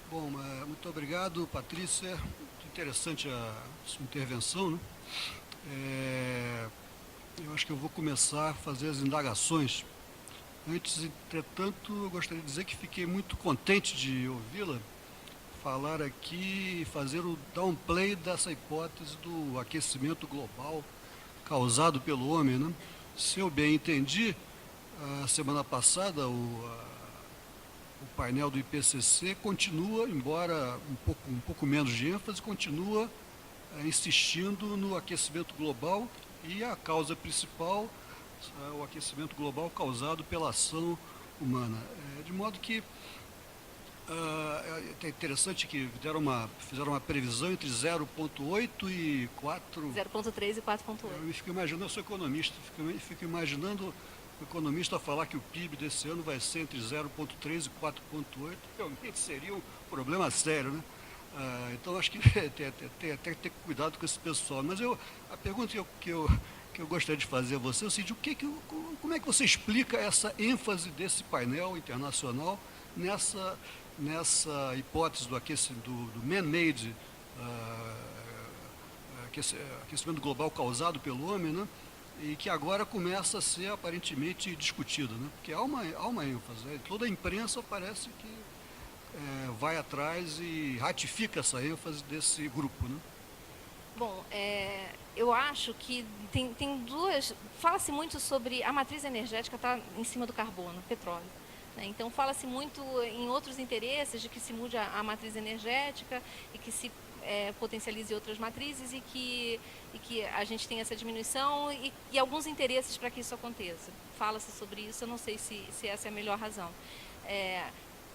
A: Bom, muito obrigado, Patrícia. Muito interessante a sua intervenção, né? Eu acho que eu vou começar a fazer as indagações. Antes, entretanto, eu gostaria de dizer que fiquei muito contente de ouvi-la falar aqui e fazer o downplay dessa hipótese do aquecimento global causado pelo homem, né? Se eu bem entendi, a semana passada o painel do IPCC continua, embora um pouco menos de ênfase, continua insistindo no aquecimento global e a causa principal é o aquecimento global causado pela ação humana. De modo que é interessante que fizeram uma previsão entre 0,8 e 4...
B: 0,3 e 4,8.
A: Eu fico imaginando, eu sou economista, fico imaginando o economista falar que o PIB desse ano vai ser entre 0,3 e 4,8, realmente seria um problema sério, né? Então acho que tem que ter cuidado com esse pessoal. Mas a pergunta que eu gostaria de fazer a você é o seguinte: como é que você explica essa ênfase desse painel internacional nessa hipótese do man-made aquecimento global causado pelo homem, né? E que agora começa a ser aparentemente discutido, né? Porque há uma ênfase, né? Toda a imprensa parece que vai atrás e ratifica essa ênfase desse grupo, né?
B: Bom, eu acho que tem duas... Fala-se muito sobre... A matriz energética está em cima do carbono, petróleo. Né? Então, fala-se muito em outros interesses de que se mude a matriz energética e que se potencialize outras matrizes e que a gente tenha essa diminuição e alguns interesses para que isso aconteça. Fala-se sobre isso, eu não sei se essa é a melhor razão.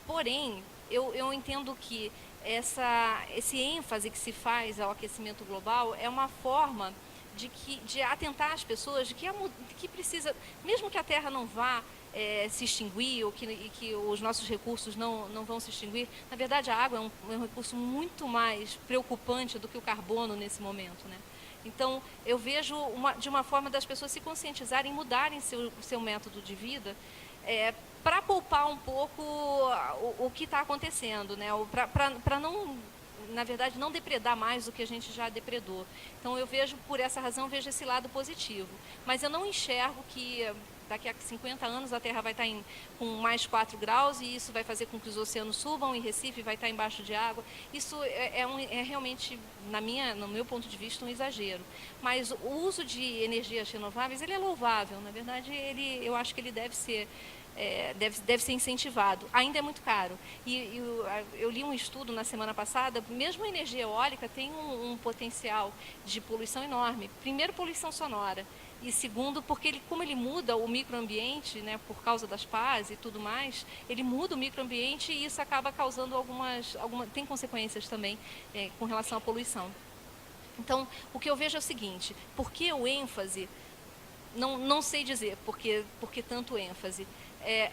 B: Porém, eu entendo que esse ênfase que se faz ao aquecimento global é uma forma de atentar as pessoas de que precisa, mesmo que a Terra não vá se extinguir ou que os nossos recursos não vão se extinguir, na verdade a água é um recurso muito mais preocupante do que o carbono nesse momento, né? Então, eu vejo de uma forma das pessoas se conscientizarem, mudarem seu método de vida, para poupar um pouco o que está acontecendo, né? Para não, na verdade, não depredar mais do que a gente já depredou. Então, eu vejo, por essa razão, vejo esse lado positivo. Mas eu não enxergo que, daqui a 50 anos a Terra vai estar com mais 4 graus e isso vai fazer com que os oceanos subam e Recife vai estar embaixo de água. Isso é realmente, no meu ponto de vista, um exagero. Mas o uso de energias renováveis, ele é louvável. Na verdade, eu acho que ele deve ser incentivado. Ainda é muito caro. Eu li um estudo na semana passada, mesmo a energia eólica tem um potencial de poluição enorme. Primeiro, poluição sonora. E segundo, porque como ele muda o microambiente, né, por causa das pás e tudo mais, ele muda o microambiente e isso acaba causando tem consequências também com relação à poluição. Então, o que eu vejo é o seguinte, por que o ênfase? Não sei dizer por que tanto ênfase.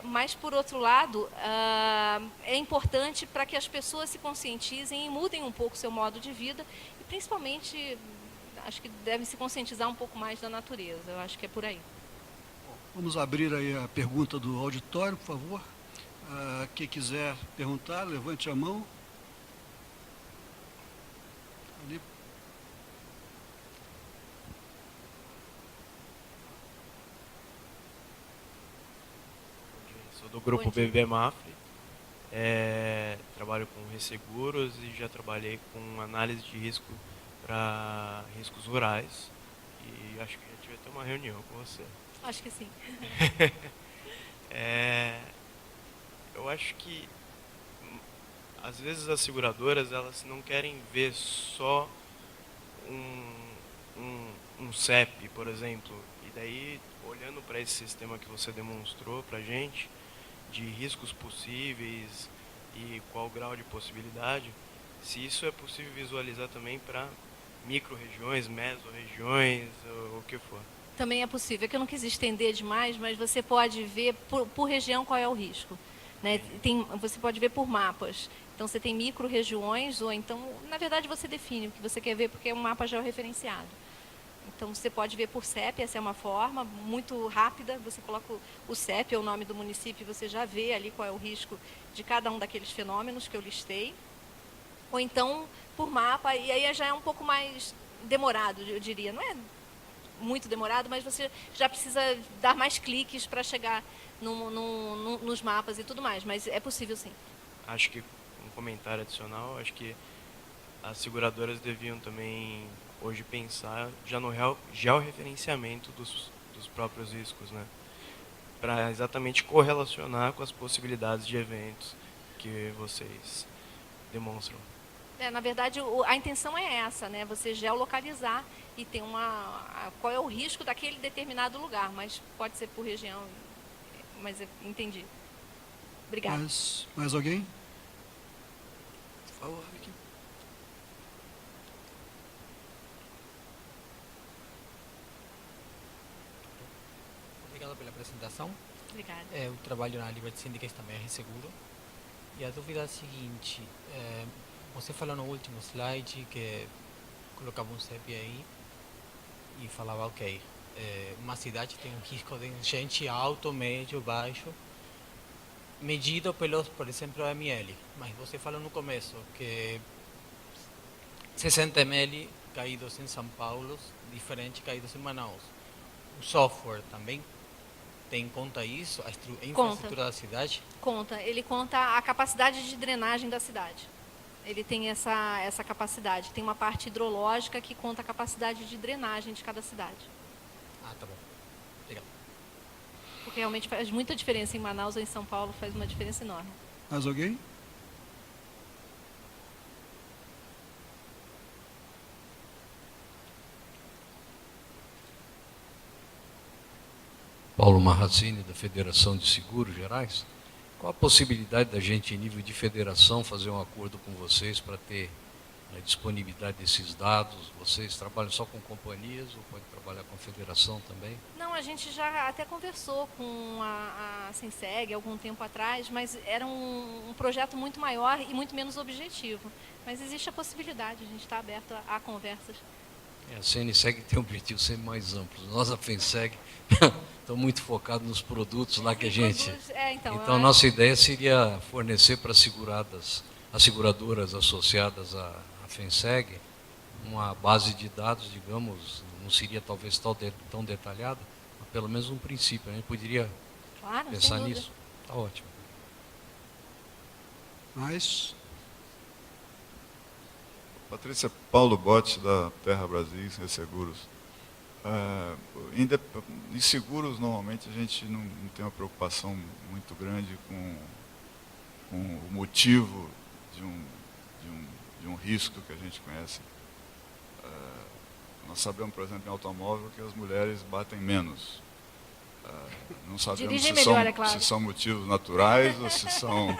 B: Mas, por outro lado, é importante para que as pessoas se conscientizem e mudem um pouco o seu modo de vida e, principalmente, acho que devem se conscientizar um pouco mais da natureza. Eu acho que é por aí.
A: Vamos abrir aí a pergunta do auditório, por favor. Quem quiser perguntar, levante a mão. Ali.
C: Sou do grupo BB Mafre, trabalho com resseguros e já trabalhei com análise de risco para riscos rurais e acho que já tive até uma reunião com você.
B: Acho que sim.
C: Eu acho que às vezes as seguradoras elas não querem ver só um CEP, por exemplo, e daí olhando para esse sistema que você demonstrou para a gente, de riscos possíveis e qual grau de possibilidade, se isso é possível visualizar também para micro-regiões, meso-regiões, ou o que for.
B: Também é possível, é que eu não quis estender demais, mas você pode ver por região qual é o risco. Né? Você pode ver por mapas. Então, você tem micro-regiões, ou então, na verdade, você define o que você quer ver, porque é um mapa georreferenciado. Então, você pode ver por CEP, essa é uma forma muito rápida, você coloca o CEP, é o nome do município, e você já vê ali qual é o risco de cada um daqueles fenômenos que eu listei. Ou então, por mapa, e aí já é um pouco mais demorado, eu diria. Não é muito demorado, mas você já precisa dar mais cliques para chegar nos mapas e tudo mais, mas é possível sim.
C: Acho que um comentário adicional, acho que as seguradoras deviam também hoje pensar já no georreferenciamento dos próprios riscos, né? Para exatamente correlacionar com as possibilidades de eventos que vocês demonstram.
B: Na verdade, a intenção é essa, né? Você geolocalizar e ter qual é o risco daquele determinado lugar, mas pode ser por região, mas eu entendi. Obrigada.
A: Mais alguém? Por favor, aqui.
D: Obrigado pela apresentação.
B: Obrigada.
D: Eu trabalho na Liberty Syndicate também, é resseguro. E a dúvida é a seguinte, você falou no último slide que colocava um CEP aí e falava, ok, uma cidade tem um risco de enchente alto, médio, baixo, medido pelos, por exemplo, ml. Mas você falou no começo que 60 ml caídos em São Paulo, diferente caídos em Manaus. O software também tem em conta isso, a infraestrutura da cidade?
B: Conta. Ele conta a capacidade de drenagem da cidade. Ele tem essa capacidade. Tem uma parte hidrológica que conta a capacidade de drenagem de cada cidade.
D: Tá bom. Obrigado.
B: Porque realmente faz muita diferença em Manaus ou em São Paulo, faz uma diferença enorme.
A: Mais alguém?
E: Paulo Marrazzini, da Federação de Seguros Gerais. Qual a possibilidade da gente, em nível de federação, fazer um acordo com vocês para ter a disponibilidade desses dados? Vocês trabalham só com companhias ou podem trabalhar com a federação também?
B: Não, a gente já até conversou com a Senseg algum tempo atrás, mas era um projeto muito maior e muito menos objetivo. Mas existe a possibilidade, a gente está aberto a conversas.
E: A CNSEG tem um objetivo sempre mais amplo. Nós, a FENSEG, estamos muito focados nos produtos lá que a gente... Então, a nossa ideia seria fornecer para as seguradoras associadas à FENSEG uma base de dados, digamos, não seria talvez tão detalhada, pelo menos um princípio. A gente poderia
B: Claro, sem
E: pensar
B: dúvida.
E: nisso. Está ótimo.
A: Mas,
F: Patrícia, Paulo Botti, da Terra Brasil Resseguros. Em seguros, normalmente, a gente não tem uma preocupação muito grande com o motivo de um risco que a gente conhece. Nós sabemos, por exemplo, em automóvel, que as mulheres batem menos. Não sabemos
B: Dirigem melhor, é claro.
F: se são motivos naturais ou se são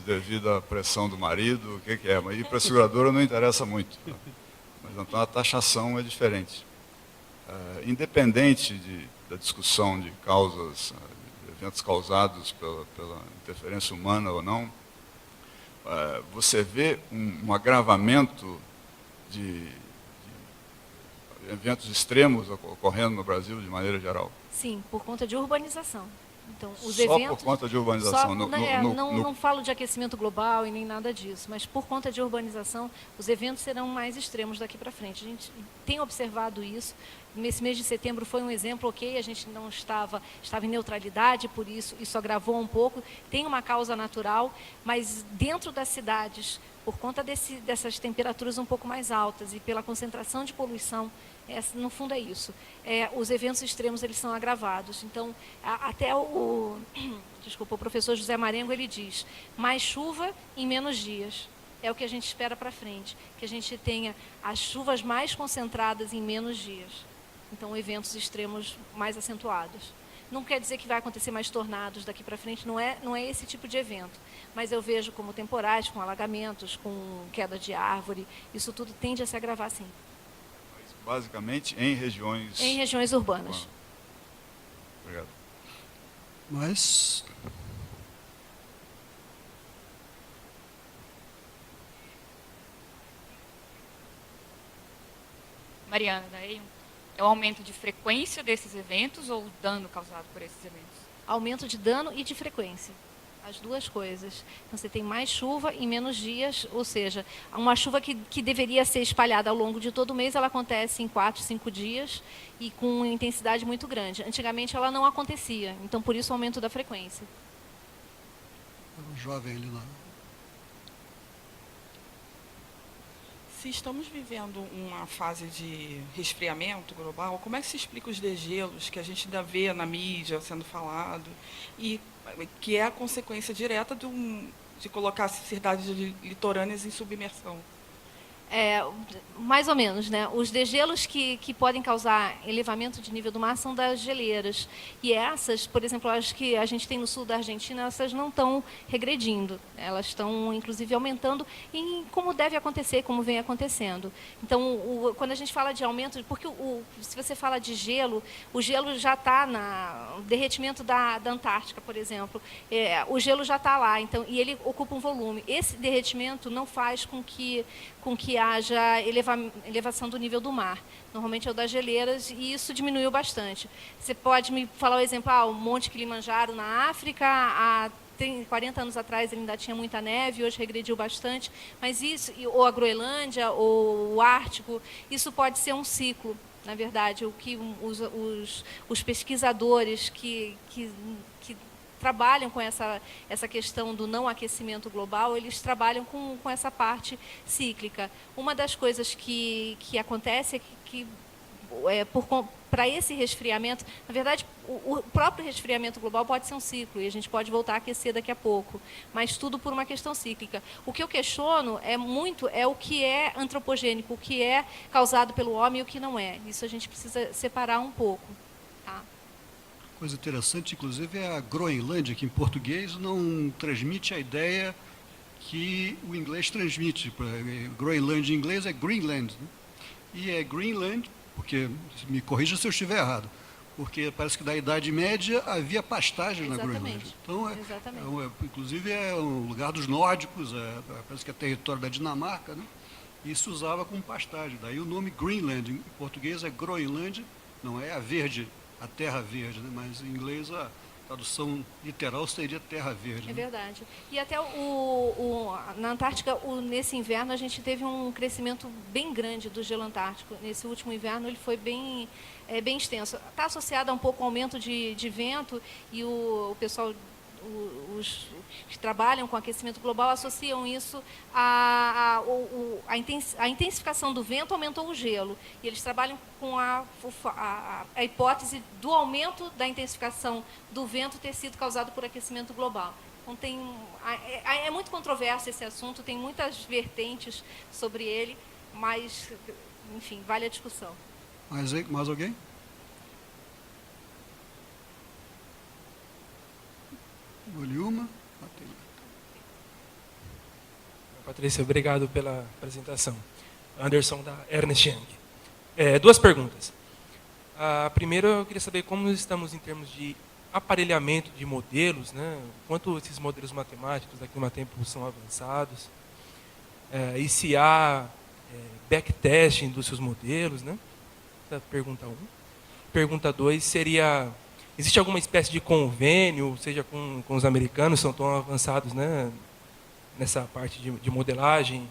F: devido à pressão do marido, o que é. Mas para a seguradora não interessa muito. Mas então a taxação é diferente. Independente da discussão de causas, de eventos causados pela interferência humana ou não, você vê um agravamento de eventos extremos ocorrendo no Brasil de maneira geral.
B: Sim, por conta de urbanização. Então, os
F: Só
B: eventos,
F: por conta de urbanização.
B: não falo de aquecimento global e nem nada disso, mas por conta de urbanização, os eventos serão mais extremos daqui para frente. A gente tem observado isso. Nesse mês de setembro foi um exemplo, ok, a gente não estava em neutralidade, por isso agravou um pouco. Tem uma causa natural, mas dentro das cidades, por conta dessas temperaturas um pouco mais altas e pela concentração de poluição, no fundo é isso. Os eventos extremos eles são agravados. Então, até o professor José Marengo ele diz: mais chuva em menos dias. É o que a gente espera para frente, que a gente tenha as chuvas mais concentradas em menos dias. Então, eventos extremos mais acentuados. Não quer dizer que vai acontecer mais tornados daqui para frente, não é esse tipo de evento. Mas eu vejo como temporais, com alagamentos, com queda de árvore, isso tudo tende a se agravar sim.
F: Basicamente em regiões...
B: Em regiões urbanas.
F: Obrigado.
A: mas
G: Mariana, daí é o aumento de frequência desses eventos ou o dano causado por esses eventos?
B: Aumento de dano e de frequência. As duas coisas. Então, você tem mais chuva em menos dias, ou seja, uma chuva que deveria ser espalhada ao longo de todo o mês, ela acontece em 4, 5 dias e com intensidade muito grande. Antigamente, ela não acontecia, então, por isso, o aumento da frequência.
A: o jovem ali na...
H: Se estamos vivendo uma fase de resfriamento global, como é que se explica os degelos que a gente ainda vê na mídia sendo falado e que é a consequência direta de colocar cidades litorâneas em submersão?
B: Mais ou menos, né? Os degelos que podem causar elevamento de nível do mar são das geleiras. E essas, por exemplo, as que a gente tem no sul da Argentina, essas não estão regredindo. Elas estão, inclusive, aumentando em como deve acontecer, como vem acontecendo. Então, quando a gente fala de aumento, porque se você fala de gelo, o gelo já está no derretimento da Antártica, por exemplo. O gelo já está lá, então, e ele ocupa um volume. Esse derretimento não faz com que haja elevação do nível do mar. Normalmente é o das geleiras e isso diminuiu bastante. Você pode me falar o exemplo, o Monte Kilimanjaro na África, há 40 anos atrás ele ainda tinha muita neve, hoje regrediu bastante, mas isso, ou a Groenlândia, ou o Ártico, isso pode ser um ciclo, na verdade, o que os pesquisadores que trabalham com essa questão do não aquecimento global, eles trabalham com essa parte cíclica. Uma das coisas que acontece é que para esse resfriamento, na verdade, o próprio resfriamento global pode ser um ciclo, e a gente pode voltar a aquecer daqui a pouco, mas tudo por uma questão cíclica. O que eu questiono é o que é antropogênico, o que é causado pelo homem e o que não é. Isso a gente precisa separar um pouco. Tá?
A: Coisa interessante, inclusive, é a Groenlândia, que em português não transmite a ideia que o inglês transmite. Groenlândia em inglês é Greenland, né? E é Greenland, porque, me corrija se eu estiver errado, porque parece que da Idade Média havia pastagens na Groenlândia. Então, inclusive, é um lugar dos nórdicos, parece que é território da Dinamarca, né? E se usava como pastagem. Daí o nome Greenland, em português é Groenlândia, não é a verde, a terra verde, né? Mas em inglês tradução literal seria terra verde.
B: É
A: né?
B: verdade. E até na Antártica, nesse inverno, a gente teve um crescimento bem grande do gelo antártico. Nesse último inverno, ele foi bem extenso. Está associado a um pouco ao aumento de vento, e o pessoal, os que trabalham com aquecimento global, associam isso à intensificação do vento, aumentou o gelo. E eles trabalham com a hipótese do aumento da intensificação do vento ter sido causado por aquecimento global. Então, é muito controverso esse assunto, tem muitas vertentes sobre ele, mas, enfim, vale a discussão.
A: Mais alguém? Olhe uma.
I: Patrícia, obrigado pela apresentação. Anderson, da Ernest Young. Duas perguntas. A primeira, eu queria saber como nós estamos em termos de aparelhamento de modelos, né? Quanto esses modelos matemáticos da Climatempo são avançados, e se há backtesting dos seus modelos, né? Essa é pergunta 1. Pergunta 2 seria, existe alguma espécie de convênio, seja com os americanos, são tão avançados, né, nessa parte de modelagem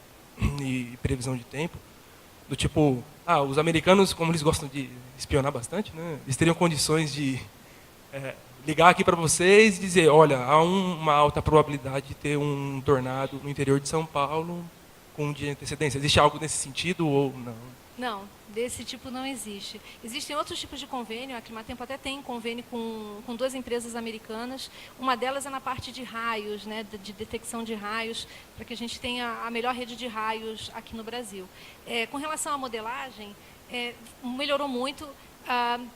I: e previsão de tempo, do tipo, os americanos, como eles gostam de espionar bastante, né, eles teriam condições de ligar aqui para vocês e dizer, olha, há uma alta probabilidade de ter um tornado no interior de São Paulo com um dia de antecedência. Existe algo nesse sentido ou não?
B: Não, desse tipo não existe. Existem outros tipos de convênio, a Climatempo até tem convênio com duas empresas americanas, uma delas é na parte de raios, né, de detecção de raios, para que a gente tenha a melhor rede de raios aqui no Brasil. Com relação à modelagem, melhorou muito.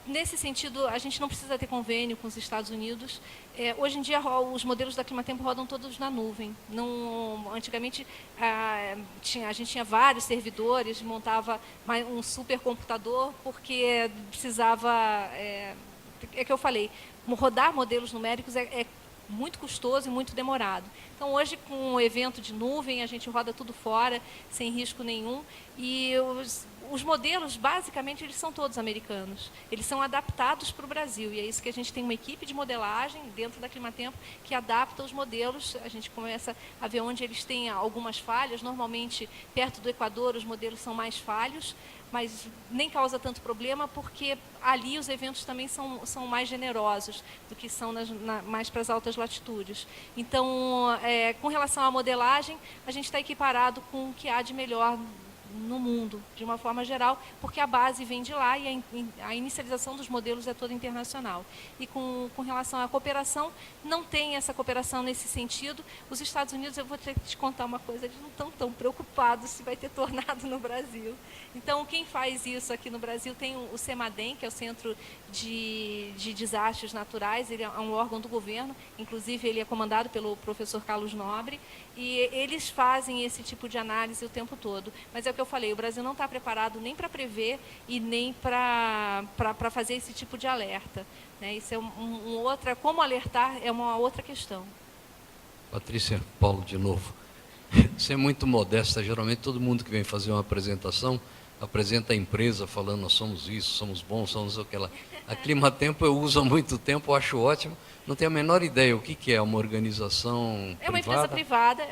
B: Nesse sentido, a gente não precisa ter convênio com os Estados Unidos. Hoje em dia, os modelos da Climatempo rodam todos na nuvem. Antigamente, a gente tinha vários servidores, montava um supercomputador, porque precisava... É que eu falei, rodar modelos numéricos é muito custoso e muito demorado. Então, hoje, com o evento de nuvem, a gente roda tudo fora, sem risco nenhum, e os modelos, basicamente, eles são todos americanos. Eles são adaptados para o Brasil, e é isso que a gente tem uma equipe de modelagem dentro da Climatempo que adapta os modelos. A gente começa a ver onde eles têm algumas falhas. Normalmente, perto do Equador, os modelos são mais falhos, mas nem causa tanto problema, porque ali os eventos também são mais generosos do que são mais para as altas latitudes. Então, com relação à modelagem, a gente está equiparado com o que há de melhor no mundo, de uma forma geral, porque a base vem de lá e a inicialização dos modelos é toda internacional. E com relação à cooperação, não tem essa cooperação nesse sentido. Os Estados Unidos, eu vou ter que te contar uma coisa, eles não estão tão preocupados se vai ter tornado no Brasil. Então, quem faz isso aqui no Brasil tem o CEMADEM, que é o Centro de Desastres Naturais, ele é um órgão do governo, inclusive ele é comandado pelo professor Carlos Nobre, e eles fazem esse tipo de análise o tempo todo. Mas é o que eu falei, o Brasil não está preparado nem para prever e nem para fazer esse tipo de alerta, né? Isso é como alertar é uma outra questão.
E: Patrícia, Paulo de novo. Você é muito modesta, geralmente todo mundo que vem fazer uma apresentação apresenta a empresa falando, nós somos isso, somos bons, somos aquela. A Climatempo eu uso há muito tempo, eu acho ótimo, não tenho a menor ideia o que é uma organização privada.
B: É uma empresa privada,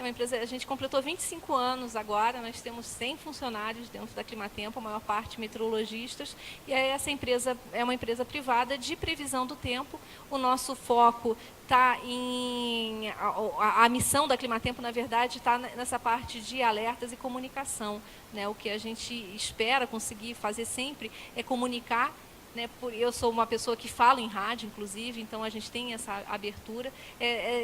B: a gente completou 25 anos agora, nós temos 100 funcionários dentro da Climatempo, a maior parte meteorologistas, e essa empresa é uma empresa privada de previsão do tempo. O nosso foco está em... A missão da Climatempo, na verdade, está nessa parte de alertas e comunicação, né? O que a gente espera conseguir fazer sempre é comunicar, né? Eu sou uma pessoa que fala em rádio, inclusive, então a gente tem essa abertura,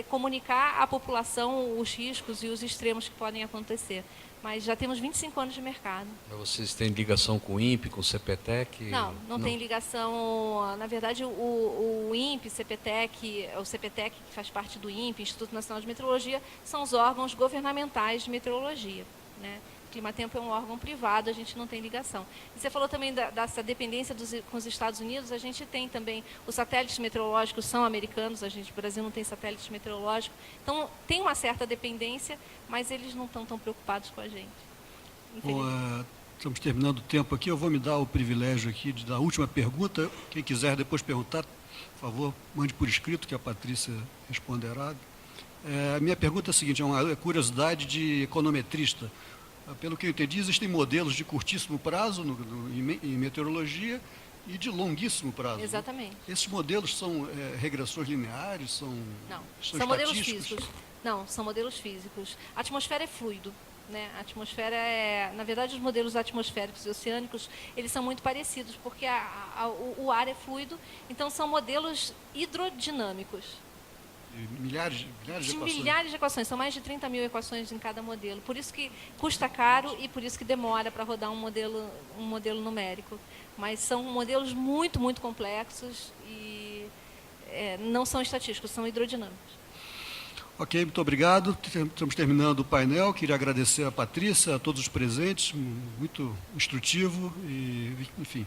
B: comunicar à população os riscos e os extremos que podem acontecer. Mas já temos 25 anos de mercado.
E: Mas vocês têm ligação com o INPE, com o CPTEC?
B: Não tem ligação. Na verdade, o INPE, o CPTEC, que faz parte do INPE, Instituto Nacional de Meteorologia, são os órgãos governamentais de meteorologia, né? Climatempo é um órgão privado, a gente não tem ligação. E você falou também dessa dependência com os Estados Unidos, a gente tem também, os satélites meteorológicos são americanos, o Brasil não tem satélite meteorológico, então tem uma certa dependência, mas eles não estão tão preocupados com a gente.
A: Bom, estamos terminando o tempo aqui, eu vou me dar o privilégio aqui de dar a última pergunta. Quem quiser depois perguntar, por favor, mande por escrito, que a Patrícia responderá. A minha pergunta é a seguinte, é uma curiosidade de econometrista. Pelo que eu entendi, existem modelos de curtíssimo prazo em meteorologia e de longuíssimo prazo.
B: Exatamente.
A: Né? Esses modelos são regressões lineares?
B: Não,
A: são
B: modelos
A: estatísticos?
B: físicos. Não, são modelos físicos. A atmosfera é fluido. Né? A atmosfera na verdade, os modelos atmosféricos e oceânicos, eles são muito parecidos, porque o ar é fluido, então são modelos hidrodinâmicos.
A: Milhares de equações.
B: Milhares de equações, são mais de 30 mil equações em cada modelo. Por isso que custa caro e por isso que demora para rodar um modelo numérico. Mas são modelos muito, muito complexos e não são estatísticos, são hidrodinâmicos.
A: Ok, muito obrigado. Estamos terminando o painel. Queria agradecer a Patrícia, a todos os presentes, muito instrutivo e, enfim,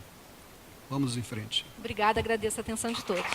A: vamos em frente.
B: Obrigada, agradeço a atenção de todos.